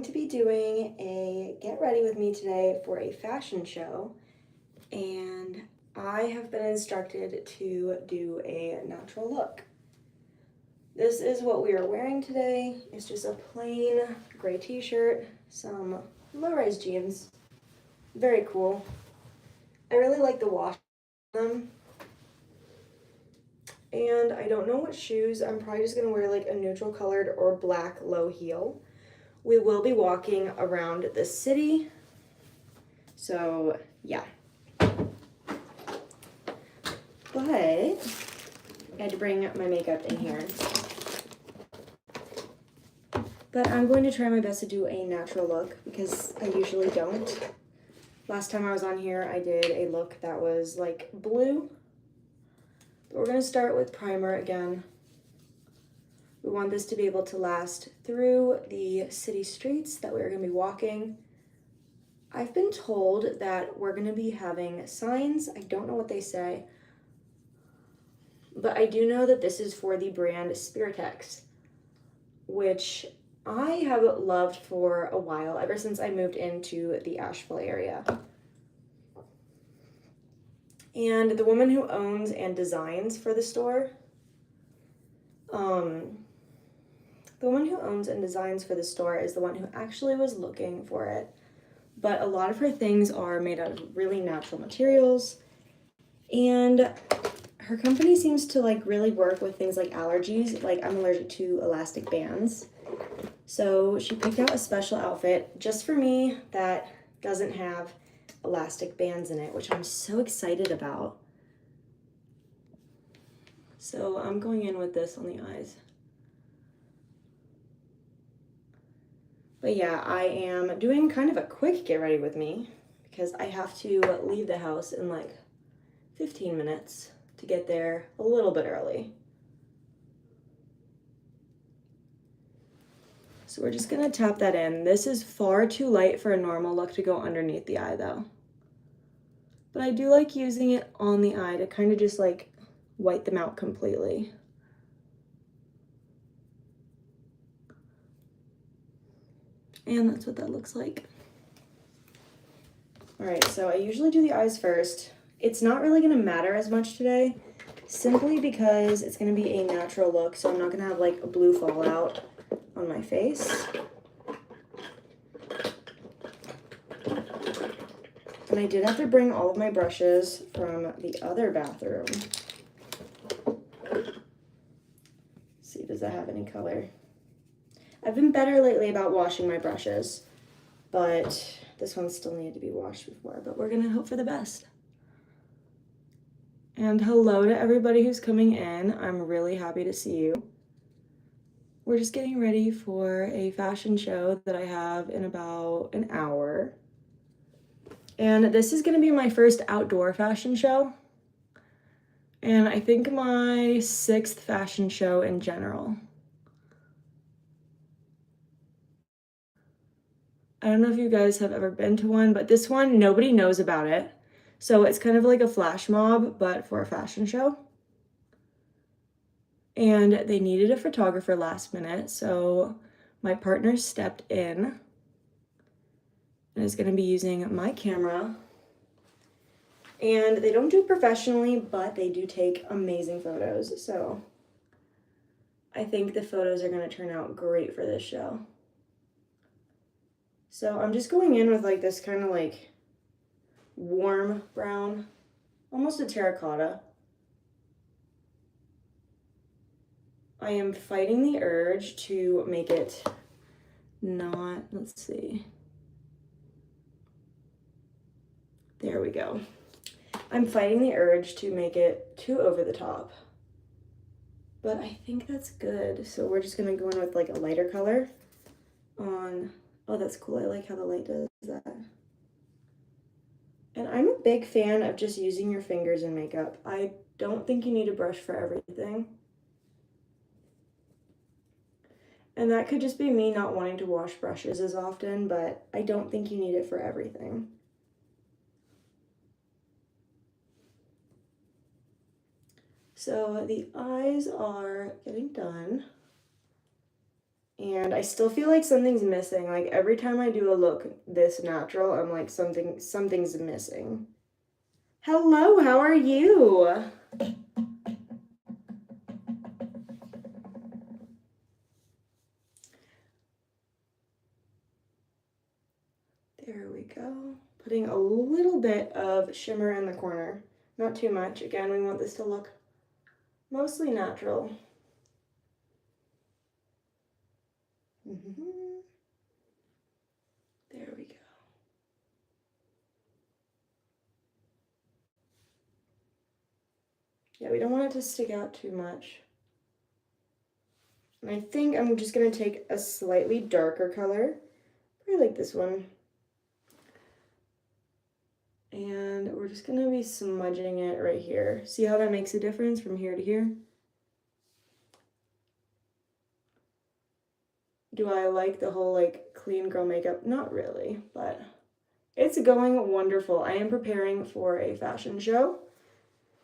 to be doing a get ready with me today for a fashion show, and I have been instructed to do a natural look. This is what we are wearing today. It's just a plain gray t-shirt, some low-rise jeans. Very cool. I really like the wash on them. And I don't know what shoes. I'm probably just gonna wear like a neutral colored or black low heel. We will be walking around the city. So yeah. But I had to bring my makeup in here. But I'm going to try my best to do a natural look because I usually don't. Last time I was on here, I did a look that was like blue. But we're gonna start with primer again. We want this to be able to last through the city streets that we're gonna be walking. I've been told that we're gonna be having signs. I don't know what they say, but I do know that this is for the brand Spiritex, which I have loved for a while, ever since I moved into the Asheville area. And the woman who owns and designs for the store, is the one who actually was looking for it. But a lot of her things are made out of really natural materials. And her company seems to like really work with things like allergies. Like I'm allergic to elastic bands. So she picked out a special outfit just for me that doesn't have elastic bands in it, which I'm so excited about. So I'm going in with this on the eyes. But yeah, I am doing kind of a quick get ready with me because I have to leave the house in like 15 minutes to get there a little bit early. So we're just gonna tap that in. This is far too light for a normal look to go underneath the eye though. But I do like using it on the eye to kind of just like white them out completely. And that's what that looks like. All right, so I usually do the eyes first. It's not really gonna matter as much today, simply because it's gonna be a natural look, so I'm not gonna have like a blue fallout on my face. And I did have to bring all of my brushes from the other bathroom. Let's see, does that have any color? I've been better lately about washing my brushes, but this one still needed to be washed before, but we're gonna hope for the best. And hello to everybody who's coming in. I'm really happy to see you. We're just getting ready for a fashion show that I have in about an hour. And this is gonna be my first outdoor fashion show. And I think my 6th fashion show in general. I don't know if you guys have ever been to one, but this one, nobody knows about it. So it's kind of like a flash mob, but for a fashion show. And they needed a photographer last minute, so my partner stepped in and is gonna be using my camera. And they don't do it professionally, but they do take amazing photos. So I think the photos are gonna turn out great for this show. So I'm just going in with like this kind of like warm brown, almost a terracotta. I am fighting the urge to make it not, let's see. There we go. I'm fighting the urge to make it too over the top, but I think that's good. So we're just gonna go in with like a lighter color on, oh, that's cool. I like how the light does that. And I'm a big fan of just using your fingers in makeup. I don't think you need a brush for everything. And that could just be me not wanting to wash brushes as often, but I don't think you need it for everything. So the eyes are getting done. And I still feel like something's missing. Like every time I do a look this natural, I'm like something's missing. Hello, how are you? There we go. Putting a little bit of shimmer in the corner. Not too much. Again, we want this to look mostly natural. There we go. Yeah, we don't want it to stick out too much. And I think I'm just going to take a slightly darker color. I like this one. And we're just going to be smudging it right here. See how that makes a difference from here to here? Do I like the whole like clean girl makeup? Not really, but it's going wonderful. I am preparing for a fashion show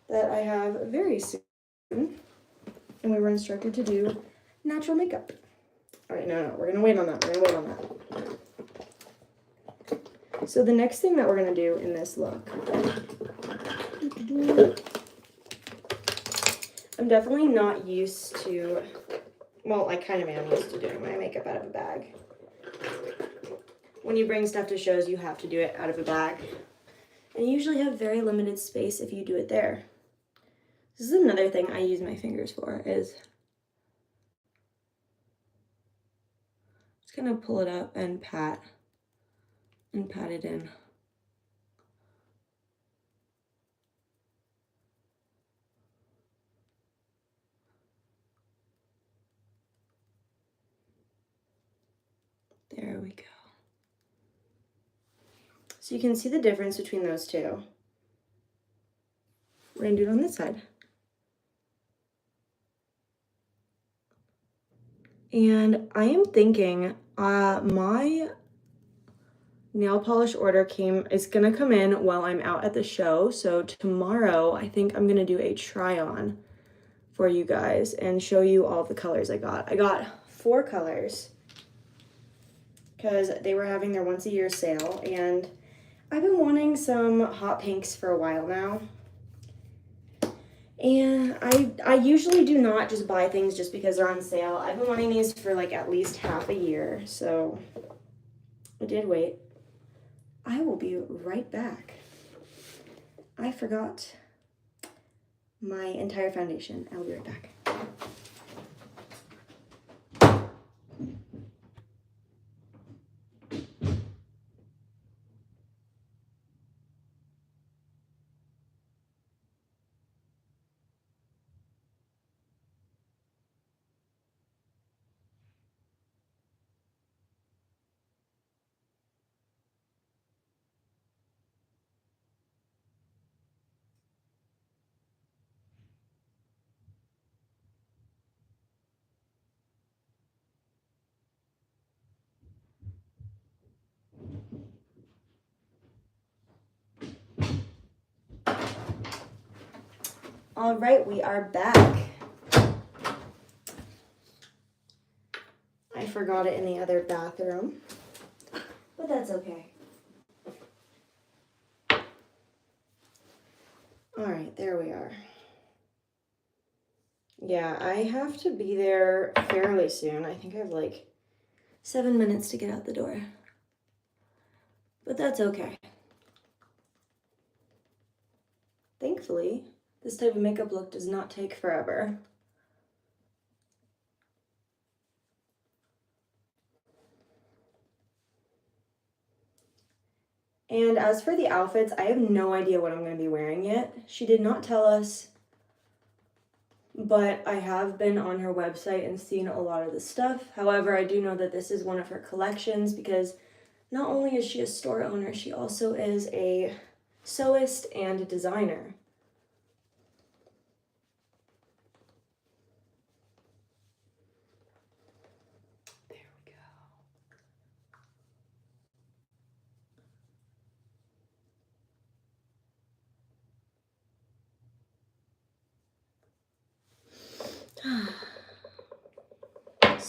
that I have very soon. And we were instructed to do natural makeup. All right, no, we're gonna wait on that. We're gonna wait on that. So the next thing that we're gonna do in this look, I'm definitely not used to, well, I kind of am used to doing my makeup out of a bag. When you bring stuff to shows, you have to do it out of a bag. And you usually have very limited space if you do it there. This is another thing I use my fingers for, is just gonna pull it up and pat it in. There we go. So you can see the difference between those two. We're gonna do it on this side. And I am thinking, my nail polish order is gonna come in while I'm out at the show. So tomorrow, I think I'm gonna do a try on for you guys and show you all the colors I got. I got 4 colors because they were having their once a year sale, and I've been wanting some hot pinks for a while now. And I usually do not just buy things just because they're on sale. I've been wanting these for like at least half a year, so I did wait. I will be right back. I forgot my entire foundation. I'll be right back. All right, we are back. I forgot it in the other bathroom, but that's okay. All right, there we are. Yeah, I have to be there fairly soon. I think I have like 7 minutes to get out the door, but that's okay. Thankfully, this type of makeup look does not take forever. And as for the outfits, I have no idea what I'm going to be wearing yet. She did not tell us, but I have been on her website and seen a lot of the stuff. However, I do know that this is one of her collections because not only is she a store owner, she also is a sewist and designer. There we go.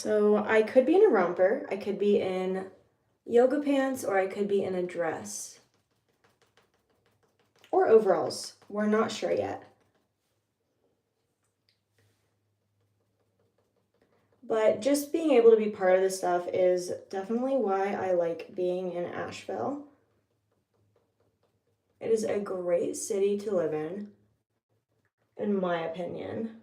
So I could be in a romper, I could be in yoga pants, or I could be in a dress. Or overalls. We're not sure yet. But just being able to be part of this stuff is definitely why I like being in Asheville. It is a great city to live in my opinion.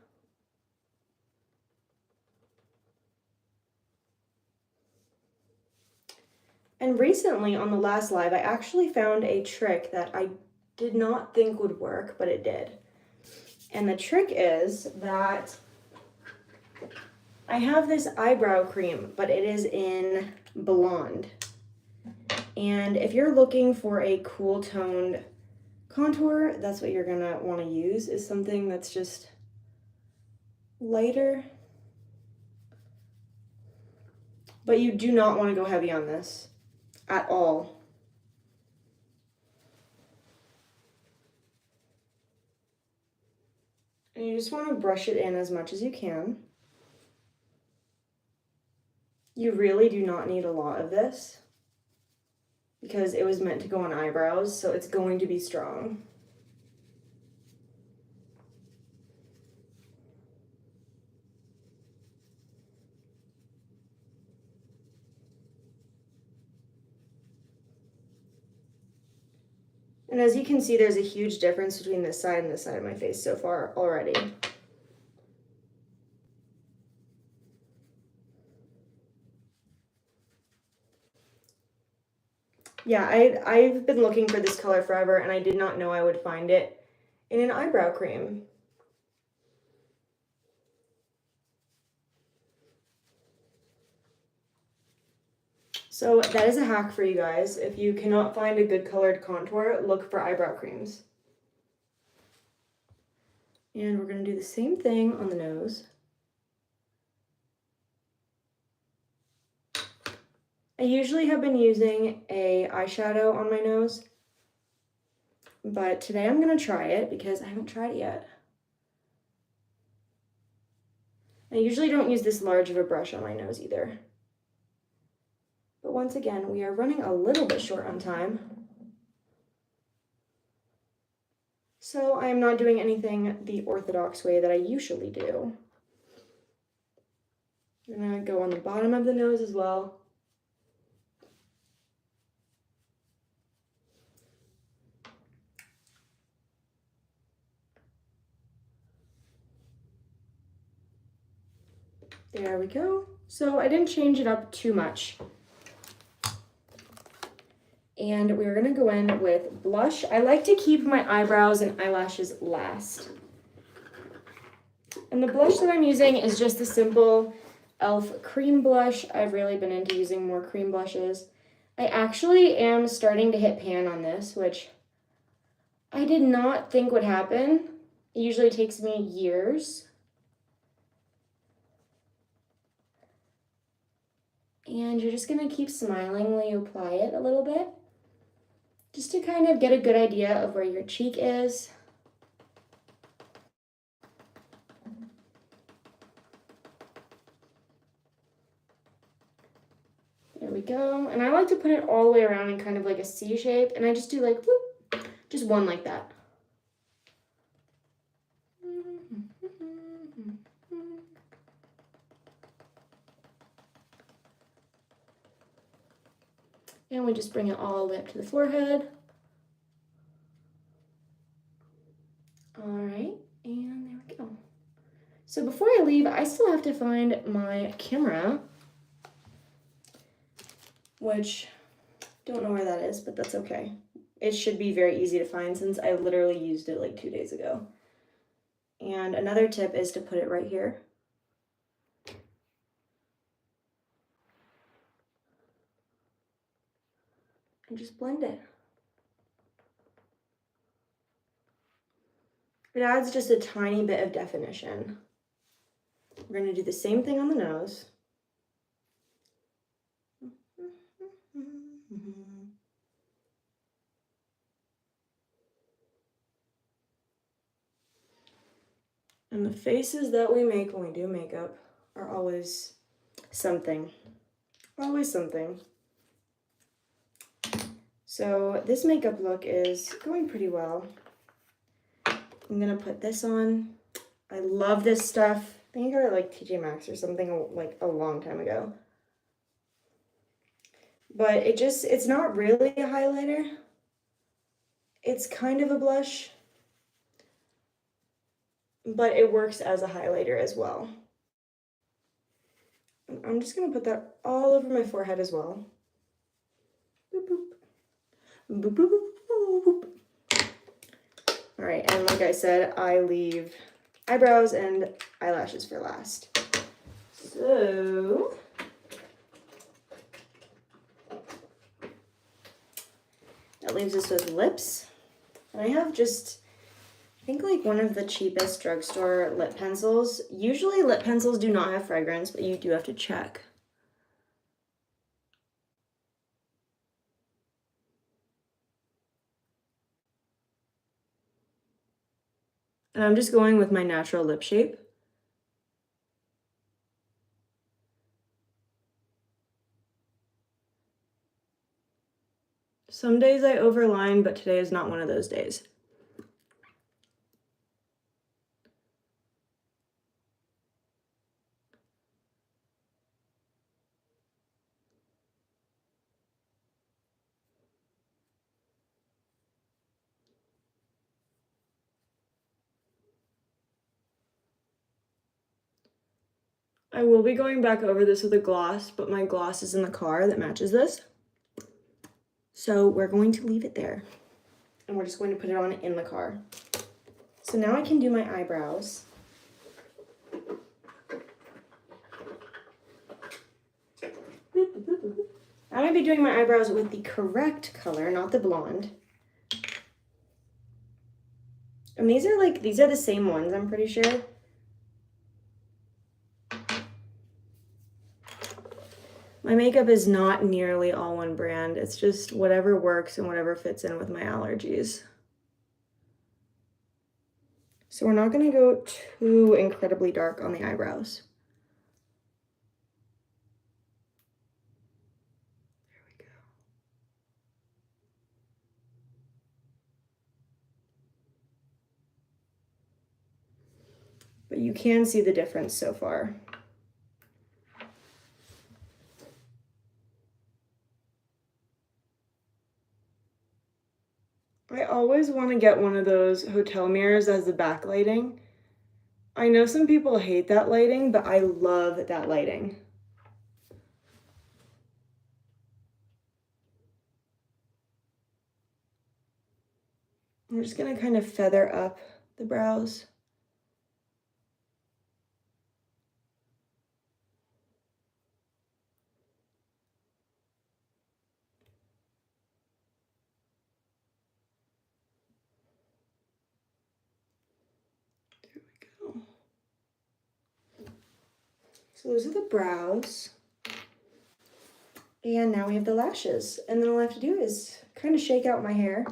And recently on the last live, I actually found a trick that I did not think would work, but it did. And the trick is that I have this eyebrow cream, but it is in blonde. And if you're looking for a cool toned contour, that's what you're gonna wanna use, is something that's just lighter. But you do not wanna go heavy on this at all. And you just wanna brush it in as much as you can. You really do not need a lot of this because it was meant to go on eyebrows, so it's going to be strong. And as you can see, there's a huge difference between this side and this side of my face so far already. Yeah, I've been looking for this color forever, and I did not know I would find it in an eyebrow cream. So that is a hack for you guys. If you cannot find a good colored contour, look for eyebrow creams. And we're going to do the same thing on the nose. I usually have been using a eyeshadow on my nose, but today I'm going to try it because I haven't tried it yet. I usually don't use this large of a brush on my nose either. But once again, we are running a little bit short on time. So I am not doing anything the orthodox way that I usually do. I'm going to go on the bottom of the nose as well. There we go. So I didn't change it up too much. And we're gonna go in with blush. I like to keep my eyebrows and eyelashes last. And the blush that I'm using is just the simple e.l.f. cream blush. I've really been into using more cream blushes. I actually am starting to hit pan on this, which I did not think would happen. It usually takes me years. And you're just gonna keep smiling while you apply it a little bit, just to kind of get a good idea of where your cheek is. There we go. And I like to put it all the way around in kind of like a C shape, and I just do like, whoop, just one like that. And we just bring it all the way up to the forehead. All right, and there we go. So before I leave, I still have to find my camera, which don't know where that is, but that's okay. It should be very easy to find since I literally used it like 2 days ago. And another tip is to put it right here. And just blend it. It adds just a tiny bit of definition. We're going to do the same thing on the nose. And the faces that we make when we do makeup are always something. Always something. So this makeup look is going pretty well. I'm gonna put this on. I love this stuff. I think I got it like TJ Maxx or something like a long time ago. But it's not really a highlighter. It's kind of a blush, but it works as a highlighter as well. I'm just gonna put that all over my forehead as well. Boop, boop. Boop, boop, boop, boop, boop. All right, and like I said, I leave eyebrows and eyelashes for last. So that leaves us with lips. And I have just, I think like one of the cheapest drugstore lip pencils. Usually lip pencils do not have fragrance, but you do have to check. And I'm just going with my natural lip shape. Some days I overline, but today is not one of those days. I will be going back over this with a gloss, but my gloss is in the car that matches this. So we're going to leave it there. And we're just going to put it on in the car. So now I can do my eyebrows. I'm going to be doing my eyebrows with the correct color, not the blonde. And these are the same ones, I'm pretty sure. My makeup is not nearly all one brand. It's just whatever works and whatever fits in with my allergies. So we're not going to go too incredibly dark on the eyebrows. There we go. But you can see the difference so far. I always want to get one of those hotel mirrors as the backlighting. I know some people hate that lighting, but I love that lighting. I'm just going to kind of feather up the brows. There we go. So those are the brows. And now we have the lashes. And then all I have to do is kind of shake out my hair.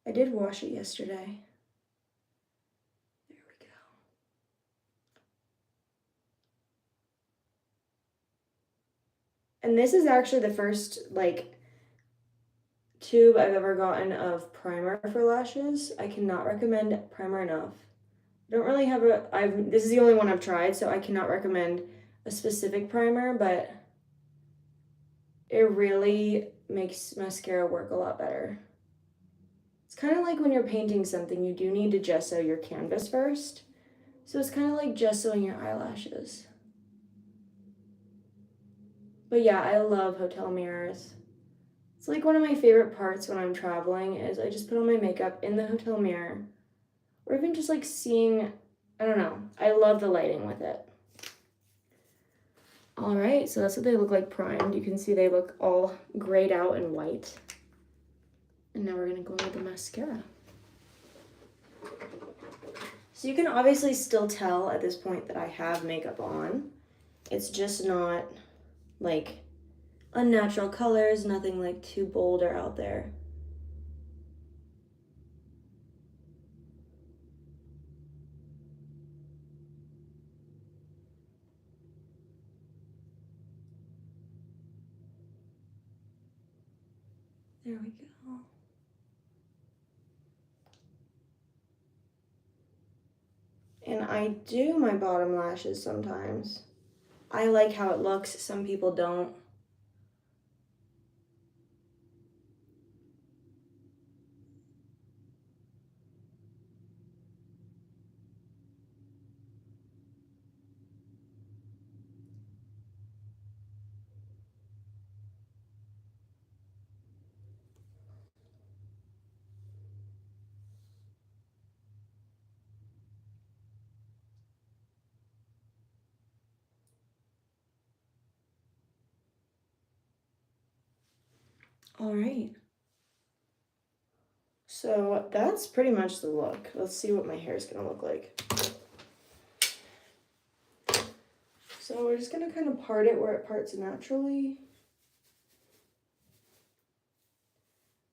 I did wash it yesterday. There we go. And this is actually the first, like, tube I've ever gotten of primer for lashes. I cannot recommend primer enough. I don't really have this is the only one I've tried, so I cannot recommend a specific primer, but it really makes mascara work a lot better. It's kind of like when you're painting something, you do need to gesso your canvas first. So it's kind of like gessoing your eyelashes. But yeah, I love hotel mirrors. It's like one of my favorite parts when I'm traveling is I just put on my makeup in the hotel mirror. Or even just like seeing, I don't know. I love the lighting with it. All right, so that's what they look like primed. You can see they look all grayed out and white. And now we're gonna go in with the mascara. So you can obviously still tell at this point that I have makeup on. It's just not like unnatural colors, nothing like too bold or out there. There we go. And I do my bottom lashes sometimes. I like how it looks. Some people don't. All right. So that's pretty much the look. Let's see what my hair is gonna look like. So we're just gonna kind of part it where it parts naturally.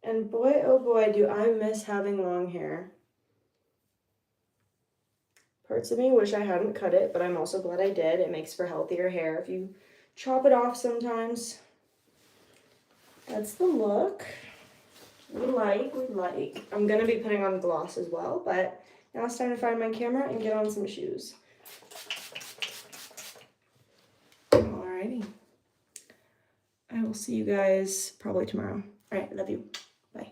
And boy, oh boy, do I miss having long hair. Parts of me wish I hadn't cut it, but I'm also glad I did. It makes for healthier hair if you chop it off sometimes. That's the look. We like. I'm gonna be putting on gloss as well, but now it's time to find my camera and get on some shoes. Alrighty. I will see you guys probably tomorrow. Alright, love you. Bye.